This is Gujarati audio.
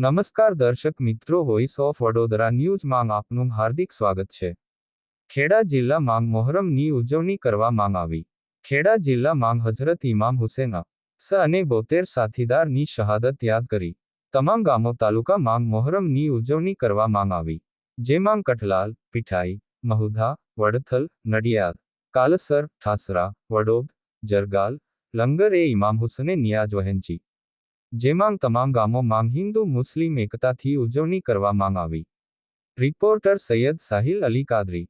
નમસ્કાર દર્શક મિત્રો, વોઇસ ઓફ વડોદરા ન્યૂઝમાં આપનું હાર્દિક સ્વાગત છે. ખેડા જિલ્લામાં મોહરમની ઉજવણી કરવામાં આવી. ખેડા જિલ્લામાં હઝરત ઇમામ હુસેન સ અને 72 સાથીદારની શહાદત યાદ કરી તમામ ગામો તાલુકામાં મોહરમની ઉજવણી કરવામાં આવી, જેમાં કઠલાલ, પીઠાઈ, મહુધા, વડથલ, નડિયાદ, કાલસર, ઠાસરા, વડોદ, જરગાલ, લંગર એ ઇમામ હુસેને નિયાઝ વહેંચી, જેમાં તમામ ગામોમાં હિન્દુ મુસ્લિમ એકતાથી ઉજવણી કરવામાં આવી. રિપોર્ટર સૈયદ સાહિલ અલી કાદરી.